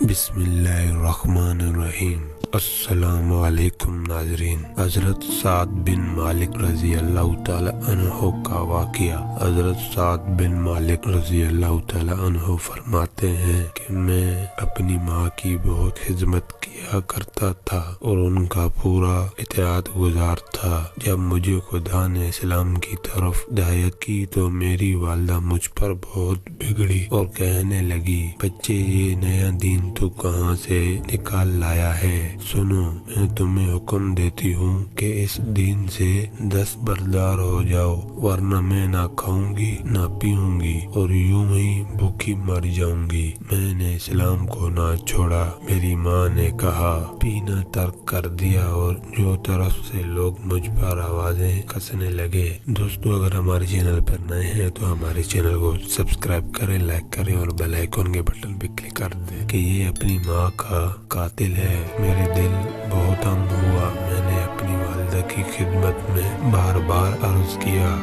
بسم اللہ الرحمن الرحیم۔ السلام علیکم ناظرین۔ حضرت سعد بن مالک رضی اللہ تعالی عنہ کا واقعہ۔ حضرت سعد بن مالک رضی اللہ تعالی عنہ فرماتے ہیں کہ میں اپنی ماں کی بہت خدمت کیا کرتا تھا اور ان کا پورا اطاعت گزار تھا۔ جب مجھے خدا نے اسلام کی طرف ہدایت کی تو میری والدہ مجھ پر بہت بگڑی اور کہنے لگی، بچے یہ نیا دین تو کہاں سے نکال لایا ہے؟ سنو، میں تمہیں حکم دیتی ہوں کہ اس دین سے دستبردار ہو جاؤ، ورنہ میں نہ کھاؤں گی نہ پیوں گی اور یوں ہی بھوکی مر جاؤں گی۔ میں نے اسلام کو نہ چھوڑا۔ میری ماں نے کہا، پینا ترک کر دیا اور جو طرف سے لوگ مجھ پر آوازیں کسنے لگے۔ دوستو، اگر ہمارے چینل پر نئے ہیں تو ہمارے چینل کو سبسکرائب کریں، لائک کریں اور بیل آئیکن کے بٹن پہ کلک کر دیں کہ یہ اپنی ماں کا قاتل ہے۔ میرے دل بہت تنگ ہوا۔ میں نے اپنی والدہ کی خدمت میں بار بار عرض کیا،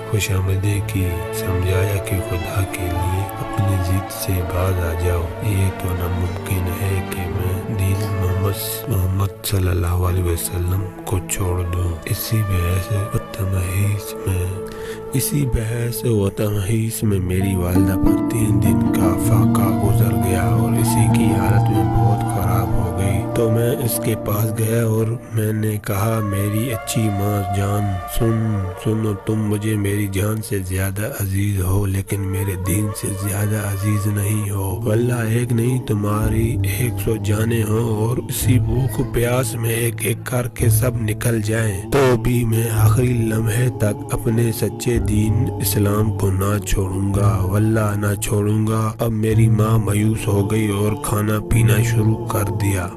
خوش آمدید کی، سمجھایا کہ خدا کے لیے اپنی ضد سے باز آ جاؤ۔ یہ تو ناممکن ہے کہ میں دین محمد صلی اللہ علیہ وسلم کو چھوڑ دوں۔ اسی بحث و تمہیس میں میری والدہ پر 3 دن کا فاقہ گزر گیا اور اسی کی حالت میں بہت خراب ہو گئی۔ تو میں اس کے پاس گیا اور میں نے کہا، میری اچھی ماں جان، سنو، تم مجھے میری جان سے زیادہ عزیز ہو لیکن میرے دین سے زیادہ عزیز نہیں ہو۔ واللہ ایک نہیں تمہاری 100 جانیں ہوں اور اسی بھوک پیاس میں ایک ایک کر کے سب نکل جائیں تو بھی میں آخری لمحے تک اپنے سچے دین اسلام کو نہ چھوڑوں گا، واللہ نہ چھوڑوں گا۔ اب میری ماں مایوس ہو گئی اور کھانا پینا شروع کر دیا۔